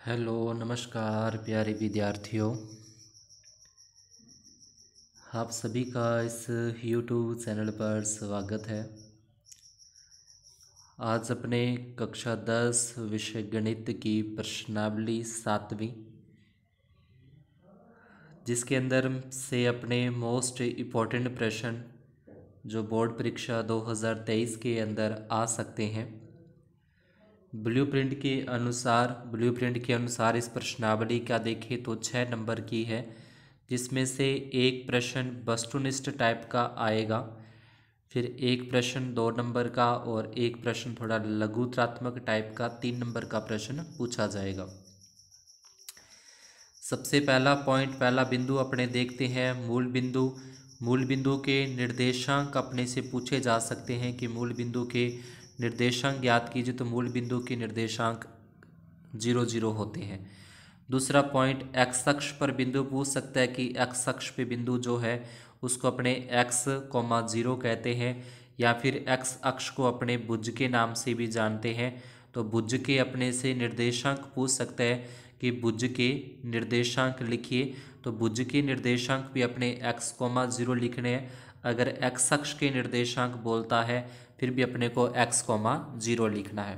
Hello नमस्कार प्यारे विद्यार्थियों। आप सभी का इस YouTube चैनल पर स्वागत है। आज अपने कक्षा 10 विषय गणित की प्रश्नावली 7वीं, जिसके अंदर से अपने मोस्ट इम्पोर्टेंट प्रश्न जो बोर्ड परीक्षा 2023 के अंदर आ सकते हैं, ब्लूप्रिंट के अनुसार इस प्रश्नावली का देखें तो 6 नंबर की है, जिसमें से एक प्रश्न वस्तुनिष्ठ टाइप का आएगा, फिर एक प्रश्न 2 नंबर का और एक प्रश्न थोड़ा लघुत्रात्मक टाइप का 3 नंबर का प्रश्न पूछा जाएगा। सबसे पहला बिंदु अपने देखते हैं मूल बिंदु के निर्देशांक अपने से पूछे जा सकते हैं कि मूल बिंदु के निर्देशांक ज्ञात कीजिए। तो मूल बिंदु के निर्देशांक 0 0 होते हैं। दूसरा पॉइंट, एक्स अक्ष पर बिंदु पूछ सकता है कि एक्स अक्ष पे बिंदु जो है उसको अपने x, 0 कहते हैं, या फिर एक्स अक्ष को अपने भुज के नाम से भी जानते हैं। तो भुज के अपने से निर्देशांक पूछ सकता है कि भुज के निर्देशांक लिखिए। तो भुज के निर्देशांक भी अपने x, 0 लिखने हैं। अगर x अक्ष के निर्देशांक बोलता है फिर भी अपने को x, 0 लिखना है।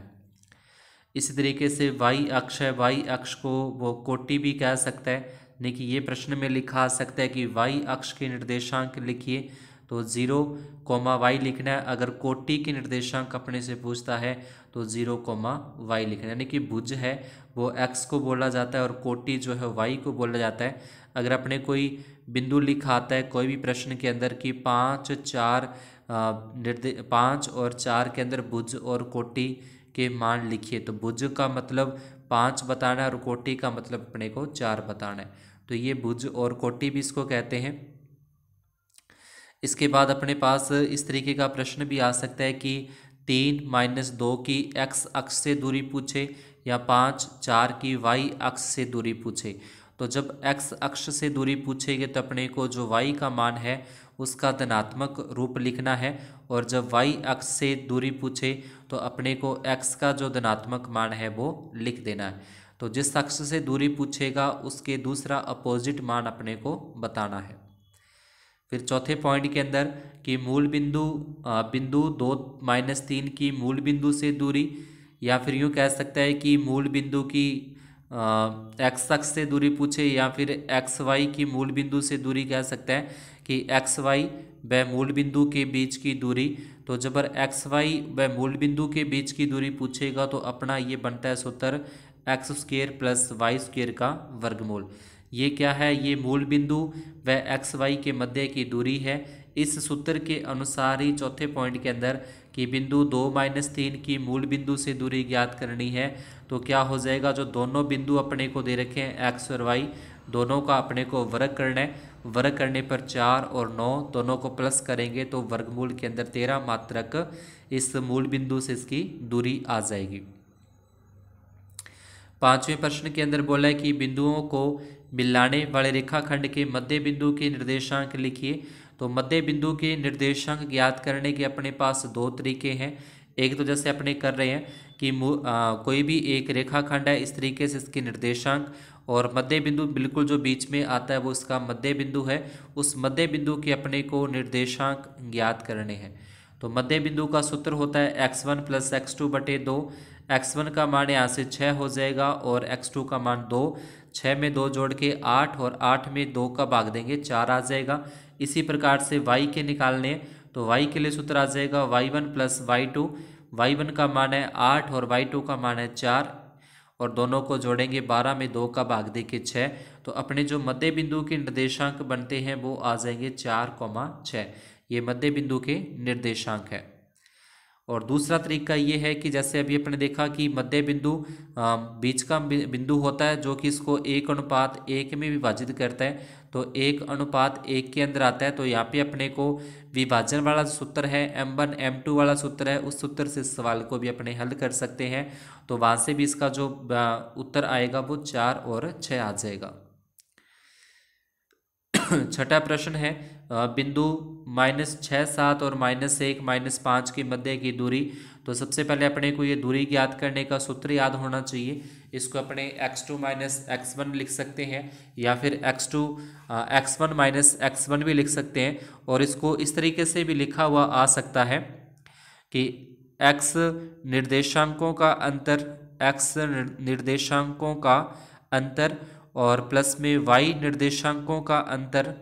इसी तरीके से y अक्ष है, y अक्ष को वो कोटि भी कह सकता है। देखिए ये प्रश्न में लिखा आ सकता है कि y अक्ष के निर्देशांक लिखिए, तो 0, y लिखना है। अगर कोटि के निर्देशांक अपने से पूछता है तो 0, y लिखना है। यानी कि भुज है वो x को बोला जाता है और कोटि जो है y को बोला जाता है। अगर अपने कोई बिंदु लिखा आता है कोई भी प्रश्न के अंदर कि 5, 4 5 और 4 के अंदर भुज और कोटि के मान लिखिए, तो भुज का मतलब 5 बताना है और कोटि का मतलब अपने को 4 बताना है। तो ये भुज और कोटि भी इसको कहते हैं। इसके बाद अपने पास इस तरीके का प्रश्न भी आ सकता है कि 3 - 2 की x अक्ष से दूरी पूछे या 5, 4 की y अक्ष से दूरी पूछे। तो जब x अक्ष से दूरी पूछेंगे तो अपने को जो y का मान है उसका धनात्मक रूप लिखना है, और जब y अक्ष से दूरी पूछे तो अपने को x का जो धनात्मक मान है वो लिख देना है। तो जिस अक्ष से दूरी पूछेगा उसके दूसरा अपोजिट मान अपने को बताना है। फिर चौथे पॉइंट के अंदर कि बिंदु 2 - 3 की मूल बिंदु से दूरी, या फिर यूँ कह सकता है कि मूल बिंदु की एक्स अक्ष से दूरी पूछे, या फिर एक्स वाई की मूल बिंदु से दूरी कह सकता है कि एक्स वाई व मूल बिंदु के बीच की दूरी। तो जब एक्स वाई व मूल बिंदु के बीच की दूरी पूछेगा तो अपना ये बनता है सूत्र x² + y² का वर्गमूल। ये क्या है? ये मूल बिंदु व एक्स वाई के मध्य की दूरी है। इस सूत्र के अनुसार ही चौथे पॉइंट के अंदर कि बिंदु 2 - 3 की मूल बिंदु से दूरी ज्ञात करनी है, तो क्या हो जाएगा, जो दोनों बिंदु अपने को दे रखे हैं एक्स और वाई, दोनों का अपने को वर्ग करना है। वर्ग करने पर 4 और 9 दोनों को प्लस करेंगे तो वर्गमूल के अंदर 13 मात्रक इस मूल बिंदु से इसकी दूरी आ जाएगी। पांचवें प्रश्न के अंदर बोला है कि बिंदुओं को मिलाने वाले रेखाखंड के मध्य बिंदु के निर्देशांक लिखिए। तो मध्य बिंदु के निर्देशांक ज्ञात करने के अपने पास दो तरीके हैं। एक तो जैसे अपने कर रहे हैं कि कोई भी एक रेखाखंड है, इस तरीके से इसके निर्देशांक, और मध्य बिंदु बिल्कुल जो बीच में आता है वो इसका मध्य बिंदु है। उस मध्य बिंदु के अपने को निर्देशांक ज्ञात करने हैं। तो मध्य बिंदु का सूत्र होता है x1 + x2/2। x1 का मान यहाँ से 6 हो जाएगा और x2 का मान 2। 6 में 2 जोड़ के 8, और 8 में 2 का भाग देंगे 4 आ जाएगा। इसी प्रकार से y के निकालने, तो y के लिए सूत्र आ जाएगा y1 + y2। y1 का मान है 8 और y2 का मान है 4, और दोनों को जोड़ेंगे 12 में 2 का भाग देके 6। तो अपने जो मध्य बिंदु के निर्देशांक बनते हैं वो आ जाएंगे 4, 6। ये मध्य बिंदु के निर्देशांक है। और दूसरा तरीका ये है कि जैसे अभी अपने देखा कि मध्य बिंदु बीच का बिंदु होता है जो कि इसको 1:1 में विभाजित करता है, तो 1:1 के अंदर आता है। तो यहाँ पे अपने को विभाजन वाला सूत्र है m1 m2 वाला सूत्र है, उस सूत्र से इस सवाल को भी अपने हल कर सकते हैं। तो वहाँ से भी इसका जो उत्तर आएगा वो 4 और 6 आ जाएगा। छठा प्रश्न है बिंदु -6, 7 और -1, -5 के मध्य की दूरी। तो सबसे पहले अपने को ये दूरी ज्ञात करने का सूत्र याद होना चाहिए। इसको अपने x2 माइनस x1 लिख सकते हैं या फिर x1 माइनस x1 भी लिख सकते हैं। और इसको इस तरीके से भी लिखा हुआ आ सकता है कि x निर्देशांकों का अंतर और प्लस में y निर्देशांकों का अंतर,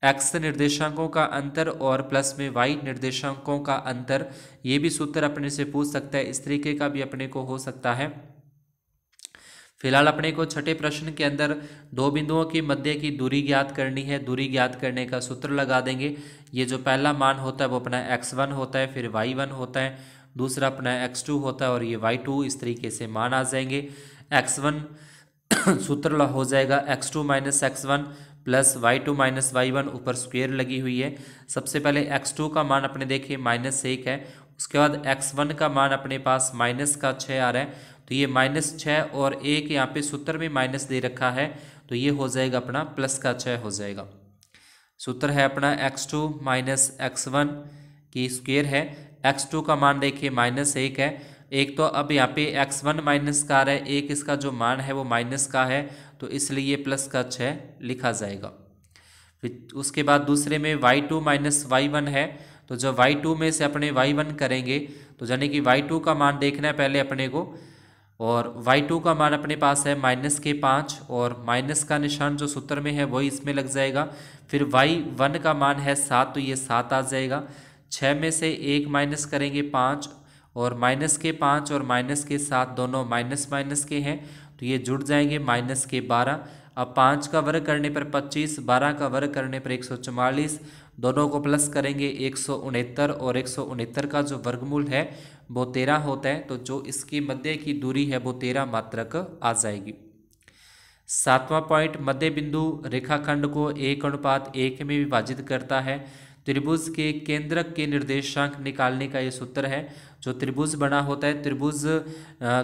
x निर्देशांकों का अंतर और प्लस में y निर्देशांकों का अंतर। ये भी सूत्र अपने से पूछ सकता है, इस तरीके का भी अपने को हो सकता है। फिलहाल अपने को छठे प्रश्न के अंदर दो बिंदुओं की मध्य की दूरी ज्ञात करनी है। दूरी ज्ञात करने का सूत्र लगा देंगे। ये जो पहला मान होता है वो अपना x1 होता है, फिर y1 होता है, दूसरा अपना x2 होता है और ये y2। इस तरीके से मान आ जाएंगे। x1 सूत्र हो जाएगा x2 minus x1 plus y2 minus y1, ऊपर स्क्वेयर लगी हुई है। सबसे पहले x2 का मान अपने देखिए -1 है, उसके बाद x1 का मान अपने पास -6 आ रहा है। तो ये -6 और 1 यहाँ पे सूत्र में माइनस दे रखा है, तो ये हो जाएगा अपना +6 हो जाएगा। सूत्र है अपना x2 माइनस x1 की स्क्वेयर है। x2 का मान देखिए -1 है, एक तो अब यहाँ पे x1 माइनस का आ रहा है, एक इसका जो मान है वो माइनस का है, तो इसलिए +6 लिखा जाएगा। फिर उसके बाद दूसरे में y2 माइनस y1 है, तो जब y2 में से अपने y1 करेंगे तो यानी कि y2 का मान देखना है पहले अपने को, और y2 का मान अपने पास है -5 और माइनस का निशान जो सूत्र में है वही इसमें लग जाएगा। फिर y1 का मान है 7, तो ये 7 आ जाएगा। 6 में से 1 माइनस करेंगे 5, और -5 और -7 दोनों माइनस के हैं, तो ये जुड़ जाएंगे -12। अब 5 का वर्ग करने पर 25, 12 का वर्ग करने पर 144, दोनों को प्लस करेंगे 169, और 169 का जो वर्गमूल है वो 13 होता है, तो जो इसकी मध्य की दूरी है वो 13 मात्रक आ जाएगी। 7वां पॉइंट, मध्य बिंदु रेखाखंड को 1:1 में विभाजित करता है। त्रिभुज के केंद्रक के निर्देशांक निकालने का ये सूत्र है। जो त्रिभुज बना होता है, त्रिभुज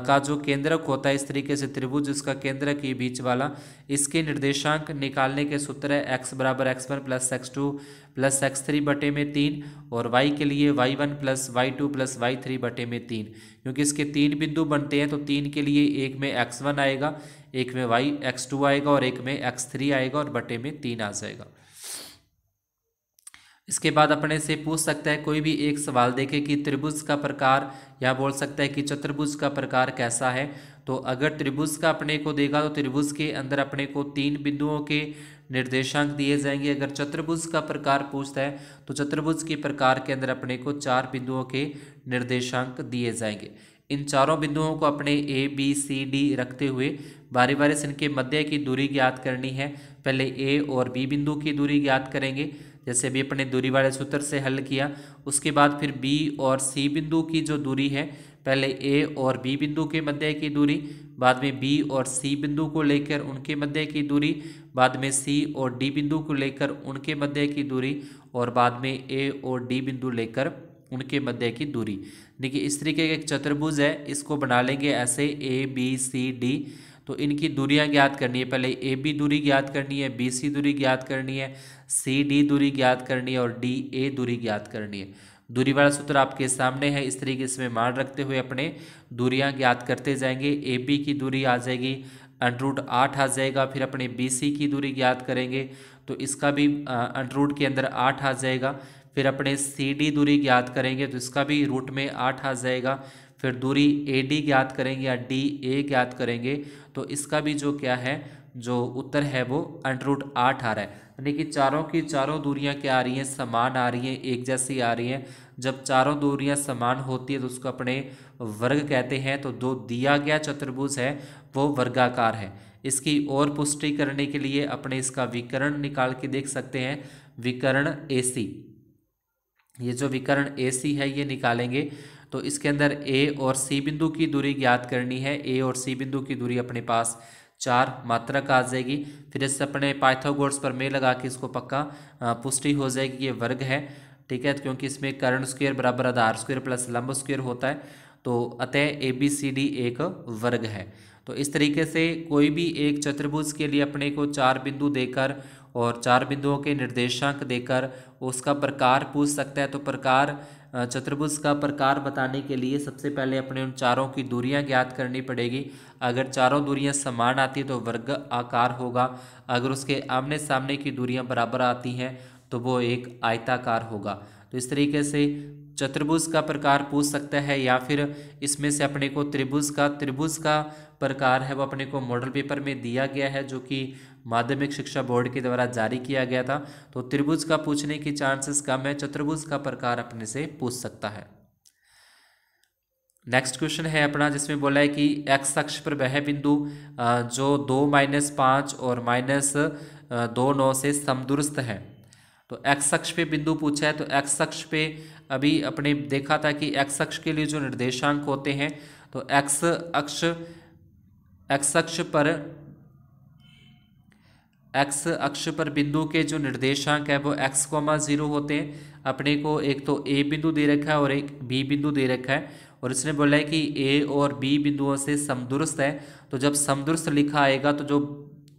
का जो केंद्रक होता है, इस तरीके से त्रिभुज इसका केंद्रक के बीच वाला, इसके निर्देशांक निकालने के सूत्र है x बराबर x1 plus x2 plus x3 बटे में 3, और y के लिए y1 plus y2 plus y3 बटे में 3। क्योंकि इसके 3 बिंदु बनते हैं, तो 3 के लिए एक में x1 आएगा, एक में x2 आएगा और एक में x3 आएगा और बटे में 3 आ जाएगा। इसके बाद अपने से पूछ सकता है कोई भी एक सवाल देखे कि त्रिभुज का प्रकार, या बोल सकता है कि चतुर्भुज का प्रकार कैसा है। तो अगर त्रिभुज का अपने को देगा तो त्रिभुज के अंदर अपने को 3 बिंदुओं के निर्देशांक दिए जाएंगे। अगर चतुर्भुज का प्रकार पूछता है तो चतुर्भुज के प्रकार के अंदर अपने को 4 बिंदुओं के निर्देशांक दिए जाएंगे। इन चारों बिंदुओं को अपने A B C D रखते हुए बारी बारी से इनके मध्य की दूरी ज्ञात करनी है। पहले A और B बिंदु की दूरी ज्ञात करेंगे, जैसे अभी अपने दूरी वाले सूत्र से हल किया। उसके बाद फिर B और C बिंदु की जो दूरी है, पहले A और B बिंदु के मध्य की दूरी, बाद में B और C बिंदु को लेकर उनके मध्य की दूरी, बाद में C और D बिंदु को लेकर उनके मध्य की दूरी, और बाद में A और D बिंदु लेकर उनके मध्य की दूरी। देखिए इस तरीके का एक चतुर्भुज है, इसको बना लेंगे ऐसे A B C D। तो इनकी दूरियां ज्ञात करनी है, पहले ए बी दूरी ज्ञात करनी है, बी सी दूरी ज्ञात करनी है, सी डी दूरी ज्ञात करनी है और डी ए दूरी ज्ञात करनी है। दूरी वाला सूत्र आपके सामने है, इस तरीके से मान रखते हुए अपने दूरियां ज्ञात करते जाएंगे। ए बी की दूरी आ जाएगी √8 आ जाएगा। फिर अपने बी सी की दूरी ज्ञात करेंगे तो इसका भी √ के अंदर 8 आ जाएगा। फिर अपने सी डी दूरी ज्ञात करेंगे तो इसका भी रूट में 8 आ जाएगा। फिर दूरी ए डी ज्ञात करेंगे या डी ए ज्ञात करेंगे तो इसका भी जो क्या है, जो उत्तर है वो √8 आ रहा है। यानी कि चारों की चारों दूरियां क्या आ रही हैं, समान आ रही हैं, एक जैसी आ रही हैं। जब चारों दूरियां समान होती है तो उसको अपने वर्ग कहते हैं। तो जो दिया गया चतुर्भुज है वो वर्गाकार है। इसकी और पुष्टि करने के लिए अपने इसका विकर्ण निकाल के देख सकते हैं। विकर्ण AC, ये जो विकर्ण AC है ये निकालेंगे तो इसके अंदर A और C बिंदु की दूरी ज्ञात करनी है। A और C बिंदु की दूरी अपने पास 4 मात्रक आ जाएगी। फिर इससे अपने पाइथागोरस प्रमेय लगा के इसको पक्का पुष्टि हो जाएगी, ये वर्ग है, ठीक है। क्योंकि इसमें कर्ण स्क्वायर बराबर आधार स्क्वायर प्लस लंब स्क्वायर होता है, तो अतः ABCD एक वर्ग है। तो इस तरीके से कोई भी एक चतुर्भुज के लिए अपने को 4 बिंदु देकर और 4 बिंदुओं के निर्देशांक देकर उसका प्रकार पूछ सकता है। तो प्रकार चतुर्भुज का प्रकार बताने के लिए सबसे पहले अपने उन चारों की दूरियां ज्ञात करनी पड़ेगी। अगर चारों दूरियां समान आती तो वर्ग आकार होगा, अगर उसके आमने सामने की दूरियां बराबर आती हैं तो वो एक आयताकार होगा। तो इस तरीके से चतुर्भुज का प्रकार पूछ सकता है, या फिर इसमें से अपने को त्रिभुज का प्रकार है वो अपने को मॉडल पेपर में दिया गया है, जो कि माध्यमिक शिक्षा बोर्ड के द्वारा जारी किया गया था। तो त्रिभुज का पूछने की चांसेस कम है, चतुर्भुज का प्रकार अपने से पूछ सकता है। नेक्स्ट क्वेश्चन है अपना, जिसमें बोला है कि एक्स अक्ष पर वह बिंदु जो 2-5 और -2-9 से समदूरस्थ है। तो एक्स अक्ष पे बिंदु पूछा है, तो एक्स अक्ष पे अभी अपने देखा था कि एक्स अक्ष के लिए जो निर्देशांक होते हैं, तो एक्स अक्ष पर बिंदु के जो निर्देशांक है वो x,0 होते हैं। अपने को एक तो ए बिंदु दे रखा है और एक बी बिंदु दे रखा है, और इसने बोला है कि ए और बी बिंदुओं से समदूरस्थ है। तो जब समदूरस्थ लिखा आएगा तो जो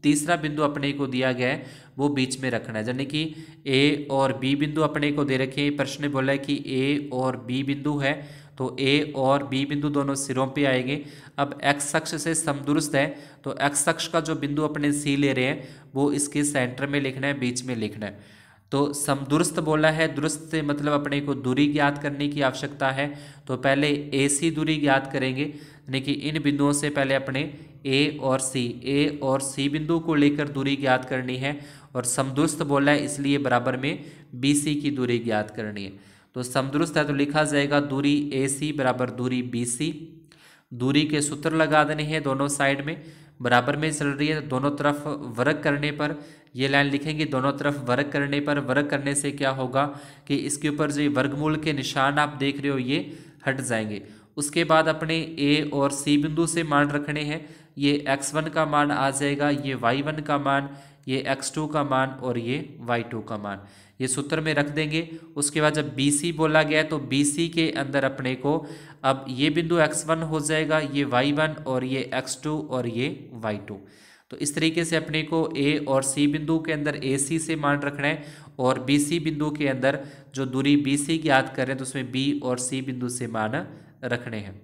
तीसरा बिंदु अपने को दिया गया है वो बीच में रखना है, यानी कि ए और बी बिंदु अपने को दे रखे हैं। प्रश्न ने बोला है कि ए और बी बिंदु है, तो ए और बी बिंदु दोनों सिरों पे आएंगे। अब एक्स अक्ष से समदूरस्थ है, तो एक्स अक्ष का जो बिंदु अपने सी ले रहे हैं वो इसके सेंटर में लिखना है, बीच में लिखना है। तो समदूरस्थ बोला है, दुरुस्त से मतलब अपने को दूरी ज्ञात करने की आवश्यकता है। तो पहले ए सी दूरी ज्ञात करेंगे, यानी कि इन बिंदुओं से पहले अपने ए और सी बिंदु को लेकर दूरी ज्ञात करनी है, और समदूरस्थ बोला है इसलिए बराबर में बी सी की दूरी ज्ञात करनी है। तो समदूरस्थ है तो लिखा जाएगा दूरी ए सी बराबर दूरी बी सी। दूरी के सूत्र लगा देने हैं, दोनों साइड में बराबर में चल रही है, दोनों तरफ वर्ग करने पर ये लाइन लिखेंगे। दोनों तरफ वर्ग करने पर, वर्ग करने से क्या होगा कि इसके ऊपर जो वर्गमूल के निशान आप देख रहे हो ये हट जाएंगे। उसके बाद अपने ए और सी बिंदु से मान रखने हैं। ये x1 का मान आ जाएगा, ये y1 का मान, ये x2 का मान और ये y2 का मान, ये सूत्र में रख देंगे। उसके बाद जब BC बोला गया है तो BC के अंदर अपने को अब ये बिंदु x1 हो जाएगा, ये y1 और ये x2 और ये y2। तो इस तरीके से अपने को A और C बिंदु के अंदर AC से मान रखना है, और BC बिंदु के अंदर जो दूरी BC ज्ञात करें तो उसमें B और C बिंदु से मान रखने हैं।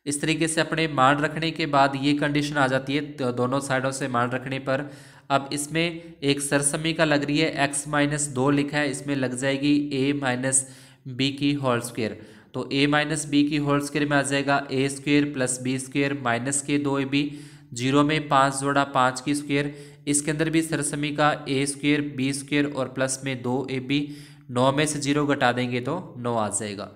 इस तरीके से अपने मान रखने के बाद ये कंडीशन आ जाती है, तो दोनों साइडों से मान रखने पर अब इसमें एक सरसमीका लग रही है, x-2 लिखा है, इसमें लग जाएगी a-b की होल स्क्वायर। तो a-b की होल स्क्वायर में आ जाएगा a square plus b square minus के 2ab, 0 में 5 जोड़ा 5 की स्क्वायर। इसके अंदर भी सरसमीका a स्क्वायर b स्क्वायर और प्लस में 2ab, 9 में से 0 घटा देंगे तो 9 आ जाएगा।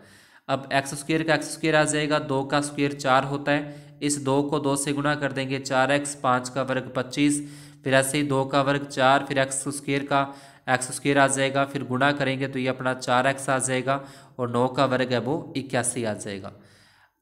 अब एक्स स्क्वायर का एक्स स्क्वायर आ जाएगा, 2 का स्क्वायर 4 होता है, इस 2 को 2 से गुणा कर देंगे, 4x, 5 का वर्ग 25, फिर ऐसे ही 2 का वर्ग 4, फिर एक्स स्क्वायर का एक्स स्क्वायर आ जाएगा, फिर गुणा करेंगे तो ये अपना 4x आ जाएगा, और 9 का वर्ग है वो 81 आ जाएगा।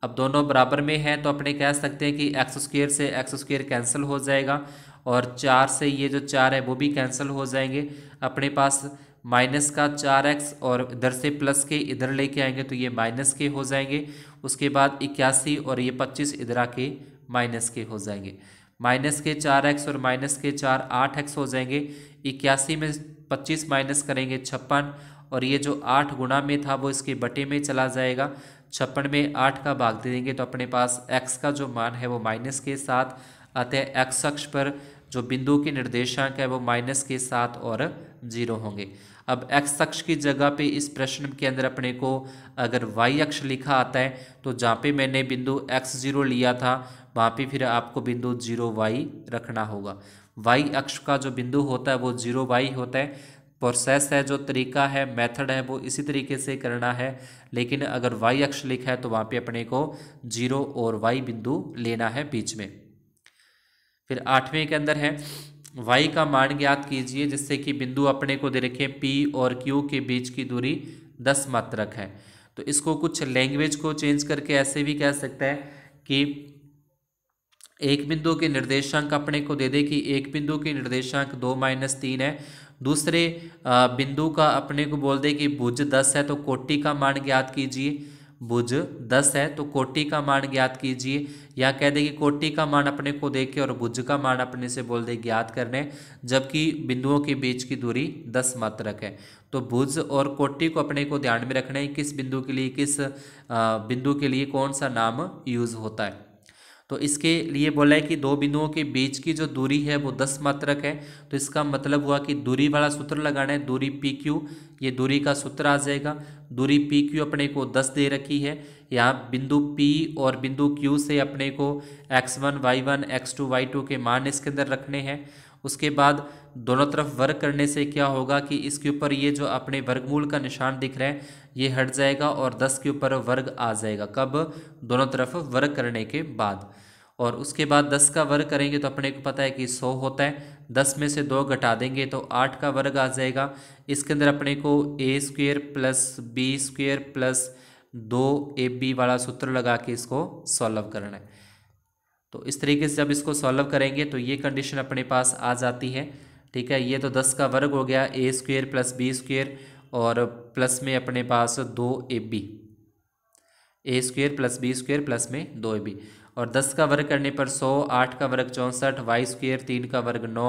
अब दोनों बराबर में हैं तो अपने कह सकते हैं कि एक्स स्क्वायर से एक्स स्क्वायर कैंसिल हो जाएगा, और 4 से ये जो 4 है वो भी कैंसिल हो जाएंगे। अपने पास माइनस का 4x और इधर से प्लस के इधर लेके आएंगे तो ये माइनस के हो जाएंगे। उसके बाद 81 और ये 25 इधर आके माइनस के हो जाएंगे। माइनस के 4x और माइनस के 4 8x हो जाएंगे। 81 में 25 माइनस करेंगे 56, और ये जो 8 गुना में था वो इसके बटे में चला जाएगा। 56 में 8 का भाग दे देंगे तो अपने पास x का जो मान है वो माइनस के साथ आता है। x अक्ष पर जो बिंदु के निर्देशांक है वो माइनस के 7 और 0 होंगे। अब x अक्ष की जगह पे इस प्रश्न के अंदर अपने को अगर y अक्ष लिखा आता है तो जहाँ पे मैंने बिंदु x0 लिया था वहाँ पे फिर आपको बिंदु 0y रखना होगा। y अक्ष का जो बिंदु होता है वो 0y होता है। प्रोसेस है, जो तरीका है, मेथड है वो इसी तरीके से करना है, लेकिन अगर y अक्ष लिखा है तो वहाँ पे अपने को 0 और y बिंदु लेना है बीच में। फिर 8वें के अंदर है y का मान ज्ञात कीजिए जिससे कि बिंदु अपने को दे रखे P और Q के बीच की दूरी 10 मात्रक है। तो इसको कुछ लैंग्वेज को चेंज करके ऐसे भी कह सकता है कि एक बिंदु के निर्देशांक अपने को दे दे कि एक बिंदु के निर्देशांक 2-3 है, दूसरे बिंदु का अपने को बोल दे कि भुज 10 है, तो कोटि का मान ज्ञात कीजिए। भुज 10 है तो कोटि का मान ज्ञात कीजिए, या कह दे कि कोटि का मान अपने को देखे और भुज का मान अपने से बोल दे ज्ञात करने, जबकि बिंदुओं के बीच की दूरी 10 मात्रक है। तो भुज और कोटि को अपने को ध्यान में रखना है, किस बिंदु के लिए किस बिंदु के लिए कौन सा नाम यूज होता है। तो इसके लिए बोला है कि दो बिंदुओं के बीच की जो दूरी है वो 10 मात्रक है। तो इसका मतलब हुआ कि दूरी वाला सूत्र लगाना है, दूरी पी क्यू, ये दूरी का सूत्र आ जाएगा। दूरी पी क्यू अपने को 10 दे रखी है। यहाँ बिंदु P और बिंदु Q से अपने को x1 y1 x2 y2 के मान इसके अंदर रखने हैं। उसके बाद दोनों तरफ वर्ग करने से क्या होगा कि इसके ऊपर ये जो अपने वर्गमूल का निशान दिख रहा है ये हट जाएगा और 10 के ऊपर वर्ग आ जाएगा। कब? दोनों तरफ वर्ग करने के बाद। और उसके बाद 10 का वर्ग करेंगे तो अपने को पता है कि 100 होता है। 10 में से 2 घटा देंगे तो 8 का वर्ग आ जाएगा। इसके अंदर अपने को a square plus B square plus 2ab वाला सूत्र लगा के इसको सॉल्व करना है। तो इस तरीके से जब इसको सॉल्व करेंगे तो ये कंडीशन अपने पास आ जाती है। ठीक है, ये तो 10 का वर्ग हो गया, a square plus B square और प्लस में अपने पास 2ab, a square plus B square plus में 2ab, और 10 का वर्ग करने पर 100, 8 का वर्ग 64, वाई स्क्वेयर 3 का वर्ग 9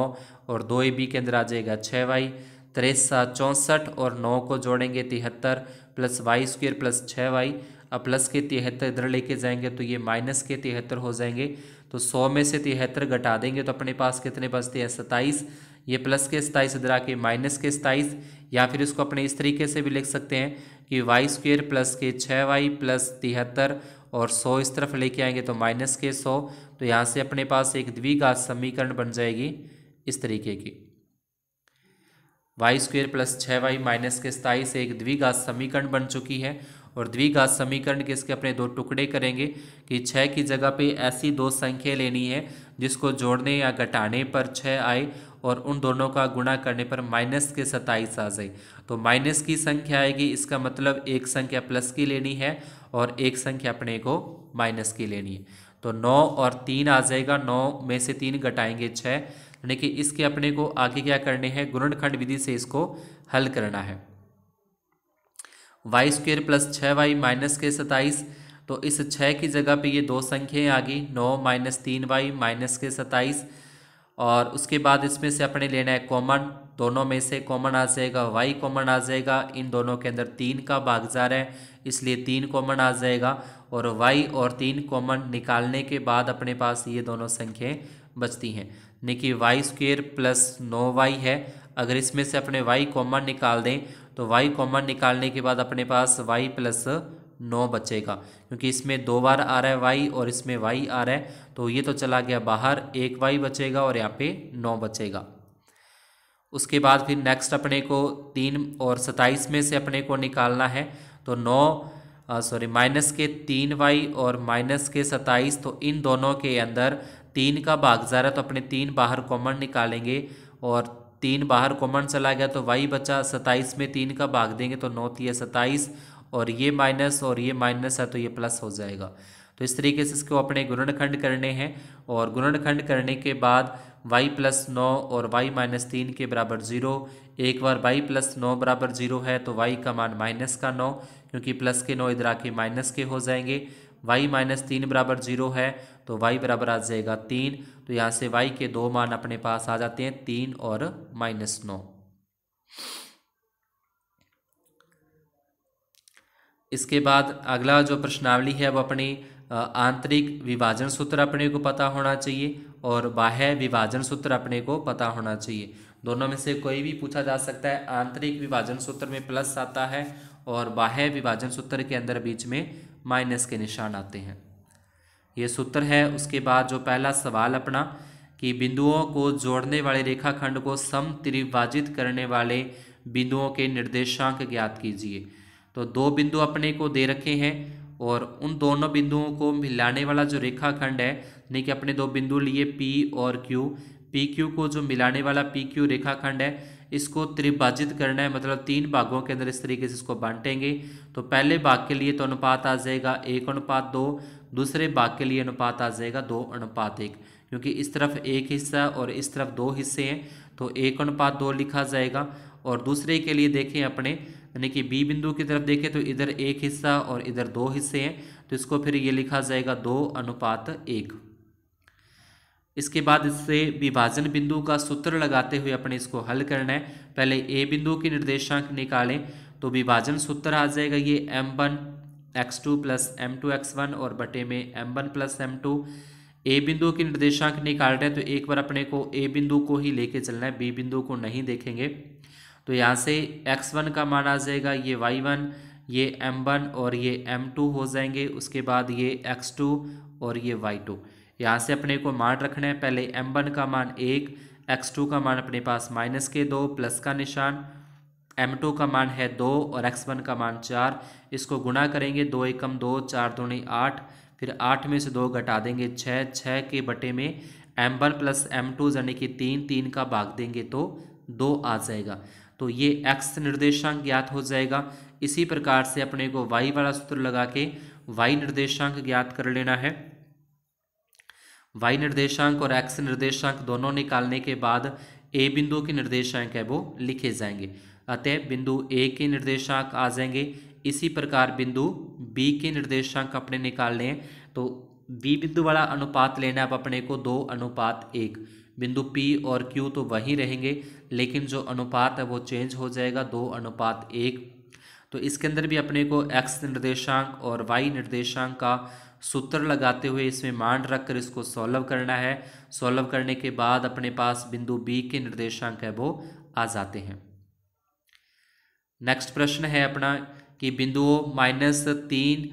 और 2ab के अंदर आ जाएगा 6y, 63 64 और 9 को जोड़ेंगे 73 plus Y square plus 6y। अब प्लस के 73 इधर लेके जाएंगे तो ये माइनस के 73 हो जाएंगे। तो 100 में से 73 घटा देंगे तो अपने पास कितने बचते हैं? 27। ये प्लस के 27 इधर आके माइनस के 27, या फिर इसको अपने इस तरीके से भी लिख सकते हैं कि वाई स्क्वेयर प्लस के 6y प्लस 73 और 100 इस तरफ लेके आएंगे तो माइनस के 100। तो यहाँ से अपने पास एक द्विघात समीकरण बन जाएगी इस तरीके की, Y square plus 6y minus के 27 एक द्विघात समीकरण बन चुकी है। और द्विघात समीकरण के इसके अपने दो टुकड़े करेंगे कि 6 की जगह पे ऐसी दो संख्या लेनी है जिसको जोड़ने या घटाने पर 6 आए और उन दोनों का गुणा करने पर माइनस के 27 आ जाए। तो माइनस की संख्या आएगी, इसका मतलब एक संख्या प्लस की लेनी है और एक संख्या अपने को माइनस की लेनी है। तो 9 और 3 आ जाएगा, 9 में से 3 घटाएंगे 6, यानी कि इसके अपने को आगे क्या करने हैं? गुणनखंड विधि से इसको हल करना है। Y square plus 6y minus के 27, तो इस 6 की जगह पे ये दो संख्याएं आ गई, 9 माइनस 3y माइनस के 27, और उसके बाद इसमें से अपने लेना है कॉमन, दोनों में से कॉमन आ जाएगा, y कॉमन आ जाएगा, इन दोनों के अंदर 3 का भाग जा रहा है इसलिए 3 कॉमन आ जाएगा, और y और 3 कॉमन निकालने के बाद अपने पास ये दोनों संख्याएं बचती हैं। यानी कि वाई स्क्वेयर प्लस 9y है, अगर इसमें से अपने y कॉमन निकाल दें तो y कॉमन निकालने के बाद अपने पास y प्लस 9 बचेगा, क्योंकि इसमें 2 बार आ रहा है y और इसमें y आ रहा है, तो ये तो चला गया बाहर, एक y बचेगा और यहाँ पे 9 बचेगा। उसके बाद फिर नेक्स्ट अपने को 3 और 27 में से अपने को निकालना है, तो माइनस के 3y और माइनस के 27, तो इन दोनों के अंदर 3 का भाग जा रहा है तो अपने 3 बाहर कॉमन निकालेंगे, और 3 बाहर कॉमन चला गया तो y बचा, 27 में 3 का भाग देंगे तो 9 3 27, और ये माइनस और ये माइनस है तो ये प्लस हो जाएगा। तो इस तरीके से इसको अपने गुणनखंड करने हैं, और गुणनखंड करने के बाद y प्लस 9 और y माइनस 3 के बराबर 0। एक बार y प्लस 9 बराबर 0 है तो y का मान माइनस का 9, क्योंकि प्लस के 9 इधर आके माइनस के हो जाएंगे। y माइनस 3 बराबर 0 है तो y बराबर आ जाएगा 3। तो यहाँ से y के दो मान अपने पास आ जाते हैं, 3 और -9। इसके बाद अगला जो प्रश्नावली है वो अपनी आंतरिक विभाजन सूत्र अपने को पता होना चाहिए और बाह्य विभाजन सूत्र अपने को पता होना चाहिए। दोनों में से कोई भी पूछा जा सकता है। आंतरिक विभाजन सूत्र में प्लस आता है और बाह्य विभाजन सूत्र के अंदर बीच में माइनस के निशान आते हैं। ये सूत्र है। उसके बाद जो पहला सवाल अपना कि बिंदुओं को जोड़ने वाले रेखाखंड को समत्रिभाजित करने वाले बिंदुओं के निर्देशांक ज्ञात कीजिए। तो दो बिंदु अपने को दे रखे हैं और उन दोनों बिंदुओं को मिलाने वाला जो रेखाखंड है, यानी कि अपने दो बिंदु लिए P और Q, PQ को जो मिलाने वाला PQ रेखाखंड है इसको त्रिभाजित करना है, मतलब 3 भागों के अंदर इस तरीके से इसको बांटेंगे। तो पहले भाग के लिए तो अनुपात आ जाएगा 1:2, दूसरे भाग के लिए अनुपात आ जाएगा 2:1, क्योंकि इस तरफ एक हिस्सा और इस तरफ 2 हिस्से हैं तो 1:2 लिखा जाएगा। और दूसरे के लिए देखें अपने यानी कि बी बिंदु की तरफ देखें तो इधर एक हिस्सा और इधर दो हिस्से हैं, तो इसको फिर ये लिखा जाएगा 2:1। इसके बाद इससे विभाजन बिंदु का सूत्र लगाते हुए अपने इसको हल करना है। पहले ए बिंदु की निर्देशांक निकालें तो विभाजन सूत्र आ जाएगा ये m1x2 प्लस m2x1 और बटे में m1 प्लस m2। ए बिंदु की निर्देशांक निकाल रहे हैं तो एक बार अपने को ए बिंदु को ही लेके चलना है, बी बिंदु को नहीं देखेंगे। तो यहाँ से x1 का मान आ जाएगा ये y1, ये m1 और ये m2 हो जाएंगे। उसके बाद ये x2 और ये y2। यहाँ से अपने को मान रखना है, पहले m1 का मान 1, x2 का मान अपने पास -2 प्लस का निशान, m2 का मान है 2 और x1 का मान 4। इसको गुणा करेंगे, 2 एकम 2, 4 दूनी 8, फिर 8 में से 2 घटा देंगे 6, 6 के बटे में m1 प्लस m2 यानी कि 3, 3 का भाग देंगे तो 2 आ जाएगा। तो ये x निर्देशांक ज्ञात हो जाएगा। इसी प्रकार से अपने को y वाला सूत्र लगा के y निर्देशांक ज्ञात कर लेना है। y निर्देशांक और x निर्देशांक दोनों निकालने के बाद a बिंदु के निर्देशांक है वो लिखे जाएंगे। अतः बिंदु a के निर्देशांक आ जाएंगे। इसी प्रकार बिंदु b के निर्देशांक अपने निकालने हैं, तो b बिंदु वाला अनुपात लेना है अब अपने को 2:1। बिंदु p और q तो वही रहेंगे, लेकिन जो अनुपात है वो चेंज हो जाएगा 2:1। तो इसके अंदर भी अपने को x निर्देशांक और y निर्देशांक का सूत्र लगाते हुए इसमें मान रखकर इसको सॉल्व करना है। सॉल्व करने के बाद अपने पास बिंदु b के निर्देशांक है वो आ जाते हैं। नेक्स्ट प्रश्न है अपना कि बिंदुओं -3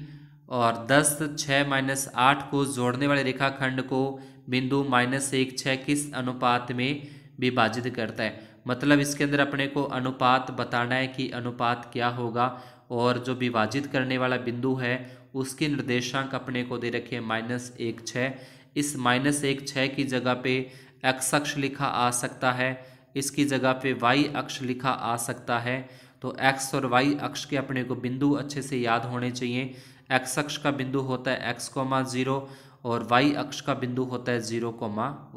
और 10, 6, -8 को जोड़ने वाले रेखाखंड को बिंदु -1, 6 किस अनुपात में विभाजित करता है। मतलब इसके अंदर अपने को अनुपात बताना है कि अनुपात क्या होगा, और जो विभाजित करने वाला बिंदु है उसके निर्देशांक अपने को दे रखे -1, 6। इस -1, 6 की जगह पे x अक्ष लिखा आ सकता है, इसकी जगह पे y अक्ष लिखा आ सकता है। तो x और y अक्ष के अपने को बिंदु अच्छे से याद होने चाहिए। x अक्ष का बिंदु होता है x, 0 और y अक्ष का बिंदु होता है 0,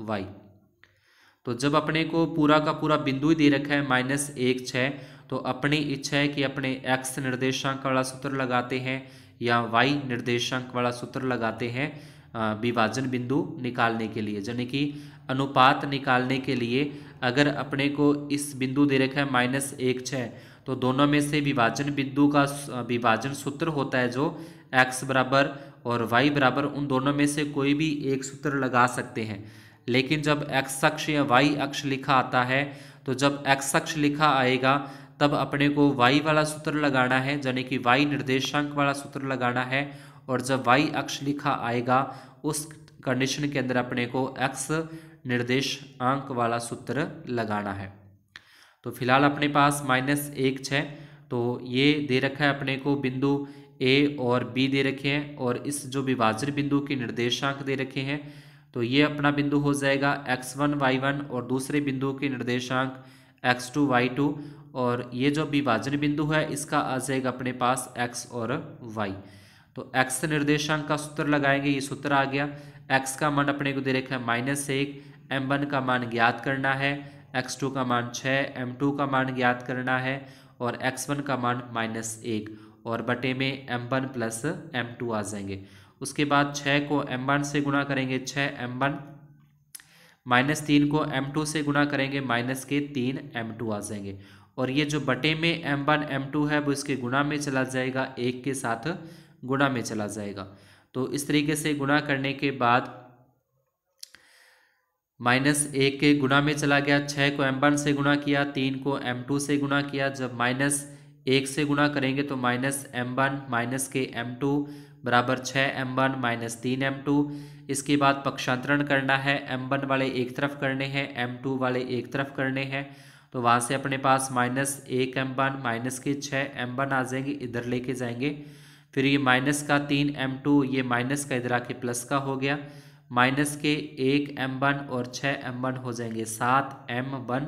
y। तो जब अपने को पूरा का पूरा बिंदु ही दे रखा है -1, 6, तो अपनी इच्छा है कि अपने x निर्देशांक वाला सूत्र लगाते हैं या y निर्देशांक वाला सूत्र लगाते हैं विभाजन बिंदु निकालने के लिए, यानी कि अनुपात निकालने के लिए। अगर अपने को इस बिंदु दे रखा है -1, 6, तो दोनों में से विभाजन बिंदु का विभाजन सूत्र होता है जो x बराबर और y बराबर, उन दोनों में से कोई भी एक सूत्र लगा सकते हैं। लेकिन जब x अक्ष या y अक्ष लिखा आता है, तो जब x अक्ष लिखा आएगा तब अपने को y वाला सूत्र लगाना है, यानी कि y निर्देशांक वाला सूत्र लगाना है। और जब y अक्ष लिखा आएगा उस कंडीशन के अंदर अपने को x निर्देशांक वाला सूत्र लगाना है। तो फिलहाल अपने पास -1, 6, तो ये दे रखा है अपने को बिंदु a और b दे रखे हैं, और इस जो विभाजन बिंदु के निर्देशांक दे रखे हैं, तो ये अपना बिंदु हो जाएगा x1, y1 और दूसरे बिंदु के निर्देशांक x2, y2, और ये जो विभाजन बिंदु है इसका आ जाएगा अपने पास x और y। तो x निर्देशांक का सूत्र लगाएंगे, ये सूत्र आ गया। x का मान अपने को दे रखा है -1, m1 का मान ज्ञात करना है, x2 का मान 6, m2 का मान ज्ञात करना है और x1 का मान -1, और बटे में m1 प्लस m2 आ जाएंगे। उसके बाद 6 को m1 से गुणा करेंगे 6m1, -3 को m2 से गुणा करेंगे -3 m2 आ जाएंगे। और ये जो बटे में m1 m2 है वो इसके गुणा में चला जाएगा, 1 के साथ गुणा में चला जाएगा। तो इस तरीके से गुणा करने के बाद -1 के गुणा में चला गया, 6 को m1 से गुणा किया, 3 को m2 से गुणा किया। जब -1 से गुणा करेंगे तो -m1 के m2 बराबर 6m1 -3 m2। इसके बाद पक्षांतरण करना है, m1 वाले एक तरफ करने हैं, m2 वाले एक तरफ करने हैं। तो वहाँ से अपने पास -1m1 के 6m1 आ जाएंगे, इधर लेके जाएंगे। फिर ये -3 m2, ये माइनस का इधर आके प्लस का हो गया, -1m1 और 6m1 हो जाएंगे 7m1,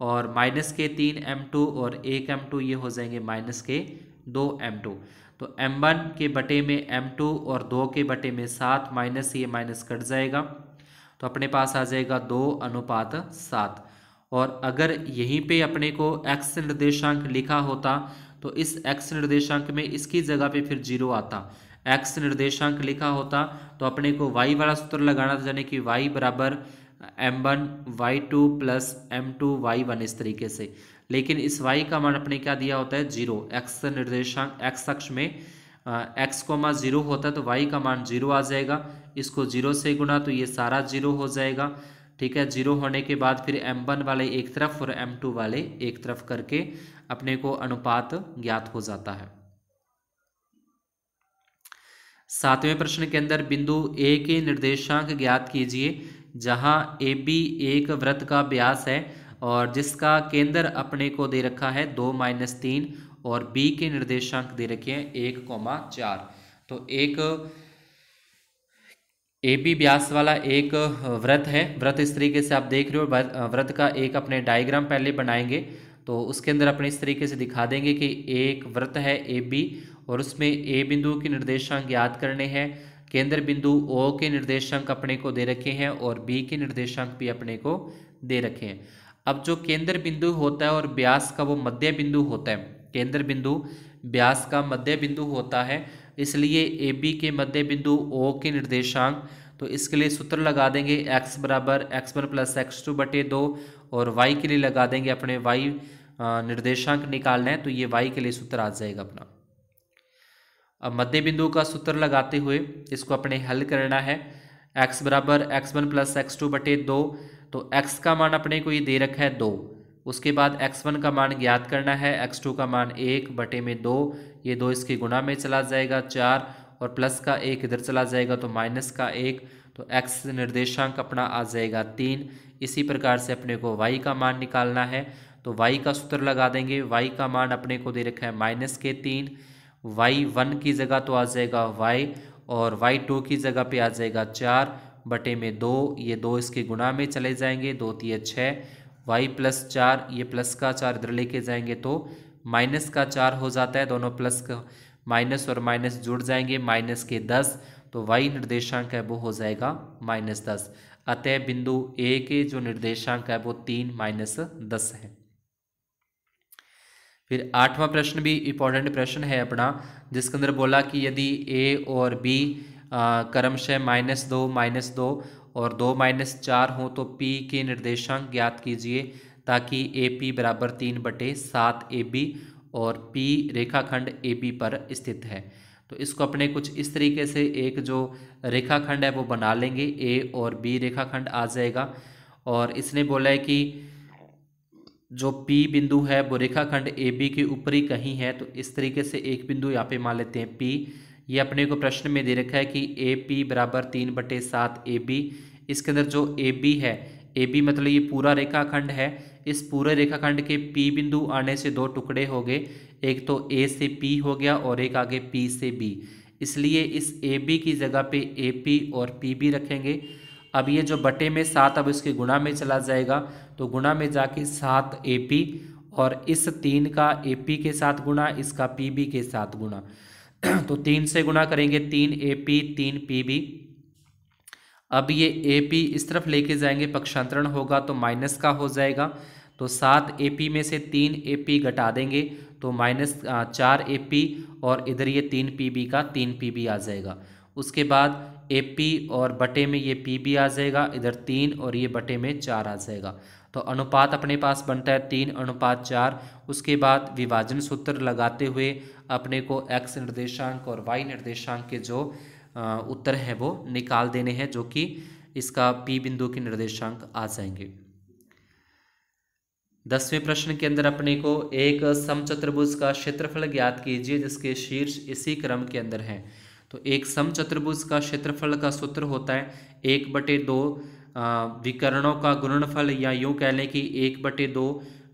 और -3 m2 और 1 m2 ये हो जाएंगे -2 m2। तो m1 के बटे में m2 और 2 के बटे में 7, माइनस ये माइनस कट जाएगा, तो अपने पास आ जाएगा 2:7। और अगर यहीं पे अपने को x निर्देशांक लिखा होता तो इस x निर्देशांक में इसकी जगह पे फिर 0 आता, x निर्देशांक लिखा होता तो अपने को y वाला सूत्र लगाना था, यानी कि y बराबर m1 y2 plus m2 y1 इस तरीके से। लेकिन इस y का मान अपने क्या दिया होता है 0, x निर्देशांक x अक्ष में x कोमा 0 होता है तो y का मान 0 आ जाएगा। इसको 0 से गुना तो ये सारा 0 हो जाएगा। ठीक है, 0 होने के बाद फिर m1 वाले एक तरफ और m2 वाले एक तरफ करके अपने को अनुपात ज्ञात हो जाता है। 7वें प्रश्न के अंदर बिंदु A के निर्देशांक ज्ञात कीजिए जहां AB एक वृत्त का व्यास है और जिसका केंद्र अपने को दे रखा है 2-3 और B के निर्देशांक दे रखे हैं 1,4। तो एक AB व्यास वाला एक वृत्त है। वृत्त इस तरीके से आप देख रहे हो। वृत्त का एक अपने डायग्राम पहले बनाएंगे तो उसके अंदर अपने इस तरीके से दिखा देंगे कि एक वृत्त है AB और उसमें A बिंदु के निर्देशांक ज्ञात करने हैं। केंद्र बिंदु O के निर्देशांक अपने को दे रखे हैं और B के निर्देशांक भी अपने को दे रखे हैं। अब जो केंद्र बिंदु होता है और व्यास का वो मध्य बिंदु होता है, केंद्र बिंदु व्यास का मध्य बिंदु होता है, इसलिए AB के मध्य बिंदु O के निर्देशांक, तो इसके लिए सूत्र लगा देंगे x बराबर x1 प्लस x2 बटे 2 और y के लिए लगा देंगे अपने y निर्देशांक निकालना है तो ये y के लिए सूत्र आ जाएगा अपना। अब मध्य बिंदु का सूत्र लगाते हुए इसको अपने हल करना है। x बराबर x1 प्लस x2 बटे 2, तो x का मान अपने को ये दे रखा है 2, उसके बाद x1 का मान ज्ञात करना है, x2 का मान 1 बटे में 2, ये 2 इसके गुणा में चला जाएगा 4 और प्लस का 1 इधर चला जाएगा तो माइनस का 1, तो x निर्देशांक अपना आ जाएगा 3। इसी प्रकार से अपने को y का मान निकालना है तो y का सूत्र लगा देंगे। y का मान अपने को दे रखा है -3, y1 की जगह तो आ जाएगा y और y2 की जगह पे आ जाएगा 4 बटे में 2, ये 2 इसके गुणा में चले जाएंगे, 2 तिये 6, y प्लस 4, ये प्लस का 4 इधर लेके जाएंगे तो माइनस का 4 हो जाता है, दोनों प्लस का माइनस और माइनस जुड़ जाएंगे, माइनस के 10, तो y निर्देशांक है वो हो जाएगा -10। अतः बिंदु A के जो निर्देशांक है वो 3-10 है। फिर 8वां प्रश्न भी इंपॉर्टेंट प्रश्न है अपना, जिसके अंदर बोला कि यदि A और B क्रमशः -2 और 2-4 हो तो P के निर्देशांक ज्ञात कीजिए ताकि AP बराबर 3/7 AB और P रेखाखंड AB पर स्थित है। तो इसको अपने कुछ इस तरीके से एक जो रेखाखंड है वो बना लेंगे, A और B रेखाखंड आ जाएगा और इसने बोला है कि जो P बिंदु है वो रेखाखंड AB के ऊपरी कहीं है, तो इस तरीके से एक बिंदु यहाँ पे मान लेते हैं P। ये अपने को प्रश्न में दे रखा है कि AP बराबर 3/7 AB। इसके अंदर जो AB है, AB मतलब ये पूरा रेखाखंड है, इस पूरे रेखाखंड के P बिंदु आने से 2 टुकड़े हो गए, एक तो A से P हो गया और एक आगे P से B, इसलिए इस AB की जगह पे AP और PB रखेंगे। अब ये जो बटे में 7 अब इसके गुणा में चला जाएगा तो गुणा में जाके 7 AP और इस 3 का AP के साथ गुणा, इसका PB के साथ गुणा, तो 3 से गुणा करेंगे 3 AP 3 PB। अब ये AP इस तरफ लेके जाएंगे, पक्षांतरण होगा तो माइनस का हो जाएगा, तो 7 AP में से 3 AP घटा देंगे तो -4 AP और इधर ये 3 PB का 3 PB आ जाएगा। उसके बाद AP और बटे में ये PB आ जाएगा, इधर 3 और ये बटे में 4 आ जाएगा, तो अनुपात अपने पास बनता है 3:4। उसके बाद विभाजन सूत्र लगाते हुए अपने को x निर्देशांक और y निर्देशांक के जो उत्तर है वो निकाल देने हैं, जो कि इसका P बिंदु के निर्देशांक आ जाएंगे। 10वें प्रश्न के अंदर अपने को एक समचतुर्भुज का क्षेत्रफल ज्ञात कीजिए जिसके शीर्ष इसी क्रम के अंदर हैं। तो एक समचतुर्भुज का क्षेत्रफल का सूत्र होता है 1/2 विकर्णों का गुणनफल, या यूँ कह लें कि 1/2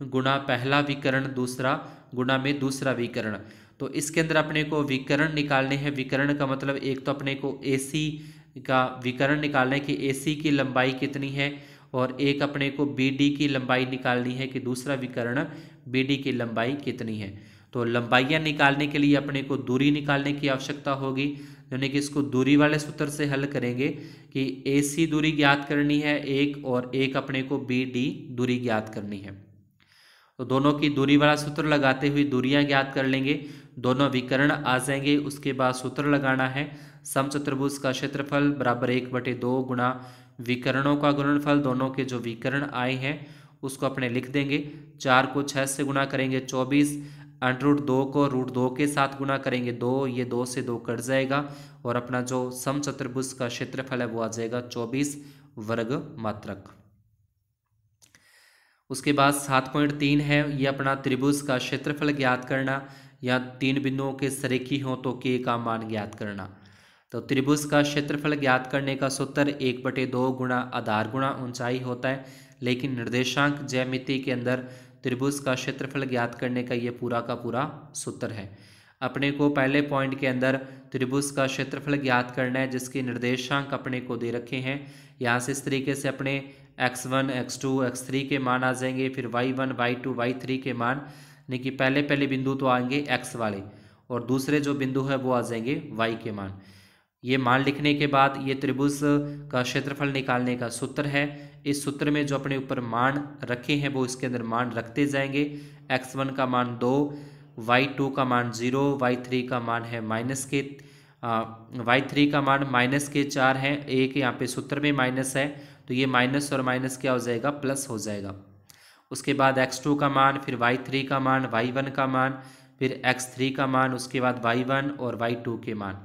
गुणा पहला विकर्ण दूसरा गुणा में दूसरा विकर्ण। तो इसके अंदर अपने को विकर्ण निकालने हैं। विकर्ण का मतलब एक तो अपने को AC का विकर्ण निकालना है कि AC की लंबाई कितनी है, और एक अपने को BD की लंबाई निकालनी है कि दूसरा विकर्ण BD की लंबाई कितनी है। तो लंबाइयाँ निकालने के लिए अपने को दूरी निकालने की आवश्यकता होगी, यानी कि इसको दूरी वाले सूत्र से हल करेंगे कि AC दूरी ज्ञात करनी है एक, और एक अपने को BD दूरी ज्ञात करनी है। तो दोनों की दूरी वाला सूत्र लगाते हुए दूरियां ज्ञात कर लेंगे, दोनों विकर्ण आ जाएंगे। उसके बाद सूत्र लगाना है समचतुर्भुज का क्षेत्रफल बराबर 1/2 गुणा विकर्णों का गुणनफल, दोनों के जो विकर्ण आए हैं उसको अपने लिख देंगे। 4 को 6 से गुणा करेंगे 24, √2 को √2 के साथ गुणा करेंगे 2, ये 2 से 2 कट जाएगा और अपना जो समचतुर्भुज का क्षेत्रफल है वो आ जाएगा 24 वर्ग मात्रक। उसके बाद 7.3 है, ये अपना त्रिभुज का क्षेत्रफल ज्ञात करना या 3 बिंदुओं के सरेखी हो तो के का मान ज्ञात करना। तो त्रिभुज का क्षेत्रफल ज्ञात करने का सूत्र 1/2 गुणा आधार गुणा ऊंचाई होता है, लेकिन निर्देशांक ज्यामिति के अंदर त्रिभुज का क्षेत्रफल ज्ञात करने का ये पूरा का पूरा सूत्र है। अपने को पहले पॉइंट के अंदर त्रिभुज का क्षेत्रफल ज्ञात करना है जिसके निर्देशांक अपने को दे रखे हैं। यहाँ से इस तरीके से अपने x1 x2 x3 के मान आ जाएंगे, फिर y1 y2 y3 के मान, यानी कि पहले बिंदु तो आएंगे x वाले और दूसरे जो बिंदु है वो आ जाएंगे y के मान। ये मान लिखने के बाद ये त्रिभुज का क्षेत्रफल निकालने का सूत्र है। इस सूत्र में जो अपने ऊपर मान रखे हैं वो इसके अंदर मान रखते जाएंगे। x1 का मान 2, y2 का मान 0, y3 का मान है y3 का मान -4 है। एक यहाँ पे सूत्र में माइनस है तो ये माइनस और माइनस क्या हो जाएगा, प्लस हो जाएगा। उसके बाद x2 का मान, फिर y3 का मान, y1 का मान, फिर x3 का मान, उसके बाद y1 और y2 के मान।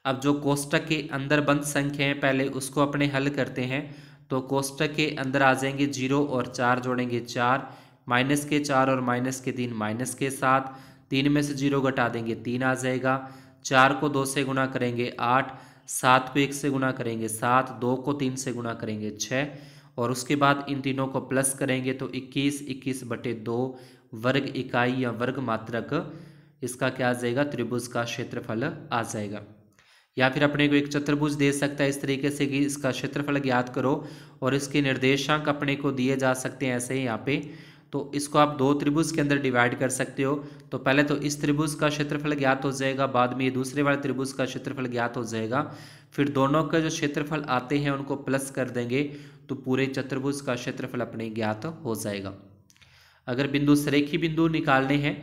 अब जो कोष्टक के अंदर बंद संख्या है पहले उसको अपने हल करते हैं। तो कोष्टक के अंदर आ जाएंगे 0 और 4 जोड़ेंगे 4, -4 और -3 -7, 3 में से 0 घटा देंगे 3 आ जाएगा। 4 को 2 से गुणा करेंगे 8, 7 को 1 से गुणा करेंगे 7, 2 को 3 से गुणा करेंगे 6 और उसके बाद इन तीनों को प्लस करेंगे तो 21/2 वर्ग इकाई या वर्ग मात्रक इसका क्या आ जाएगा, त्रिभुज का क्षेत्रफल आ जाएगा। या फिर अपने को एक चतुर्भुज दे सकता है इस तरीके से कि इसका क्षेत्रफल ज्ञात करो और इसके निर्देशांक अपने को दिए जा सकते हैं ऐसे यहाँ पे। तो इसको आप 2 त्रिभुज के अंदर डिवाइड कर सकते हो। तो पहले तो इस त्रिभुज का क्षेत्रफल ज्ञात हो जाएगा, बाद में ये दूसरे वाले त्रिभुज का क्षेत्रफल ज्ञात हो जाएगा, फिर दोनों का जो क्षेत्रफल आते हैं उनको प्लस कर देंगे तो पूरे चतुर्भुज का क्षेत्रफल अपने ज्ञात हो जाएगा। अगर बिंदु सरेखी बिंदु निकालने हैं,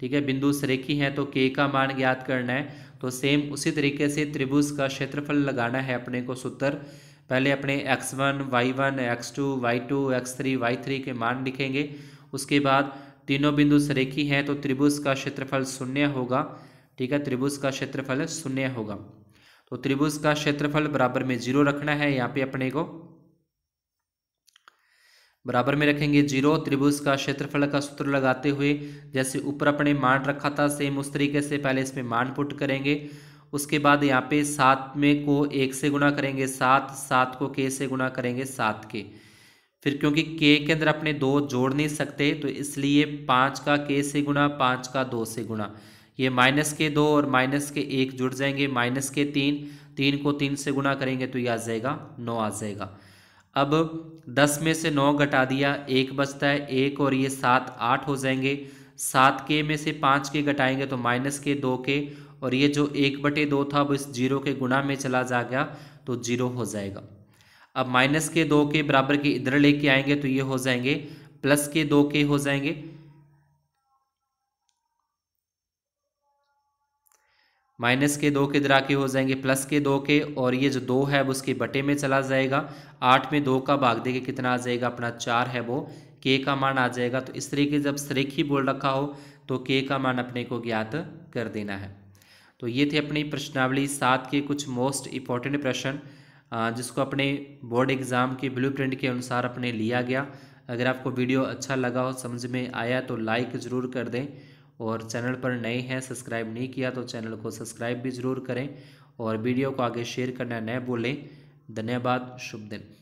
ठीक है, बिंदु सरेखी हैं तो के का मान ज्ञात करना है। तो सेम उसी तरीके से त्रिभुज का क्षेत्रफल लगाना है अपने को सूत्र। पहले अपने x1 y1 x2 y2 x3 y3 के मान लिखेंगे। उसके बाद तीनों बिंदु सरेखी हैं तो त्रिभुज का क्षेत्रफल 0 होगा, ठीक है, त्रिभुज का क्षेत्रफल 0 होगा। तो त्रिभुज का क्षेत्रफल बराबर में 0 रखना है, यहाँ पे अपने को बराबर में रखेंगे 0। त्रिभुज का क्षेत्रफल का सूत्र लगाते हुए जैसे ऊपर अपने मान रखा था सेम उस तरीके से पहले इसमें मान पुट करेंगे। उसके बाद यहाँ पे 7 में को 1 से गुणा करेंगे 7, 7 को k से गुणा करेंगे 7 के। फिर क्योंकि k के अंदर अपने 2 जोड़ नहीं सकते तो इसलिए 5 का k से गुणा, 5 का 2 से गुणा, ये -2 और -1 जुड़ जाएंगे, -3, 3 को 3 से गुणा करेंगे तो ये आ जाएगा 9 आ जाएगा। अब 10 में से 9 घटा दिया, 1 बचता है, 1 और ये 7 8 हो जाएंगे। 7 के में से 5 के घटाएंगे तो -2 के और ये जो 1/2 था वो इस 0 के गुणा में चला जाएगा तो 0 हो जाएगा। अब -2 के बराबर के इधर लेके आएंगे तो ये हो जाएंगे +2 के हो जाएंगे, -2 के इधर आके हो जाएंगे +2 के और ये जो 2 है वो उसके बटे में चला जाएगा। 8 में 2 का भाग देके कितना आ जाएगा, अपना 4 है वो के का मान आ जाएगा। तो इस तरीके जब सरेखी बोल रखा हो तो के का मान अपने को ज्ञात कर देना है। तो ये थे अपनी प्रश्नावली 7 के कुछ मोस्ट इम्पॉर्टेंट प्रश्न जिसको अपने बोर्ड एग्ज़ाम के ब्लूप्रिंट के अनुसार अपने लिया गया। अगर आपको वीडियो अच्छा लगा हो, समझ में आया तो लाइक ज़रूर कर दें और चैनल पर नए हैं सब्सक्राइब नहीं किया तो चैनल को सब्सक्राइब भी ज़रूर करें और वीडियो को आगे शेयर करना न भूलें। धन्यवाद, शुभ दिन।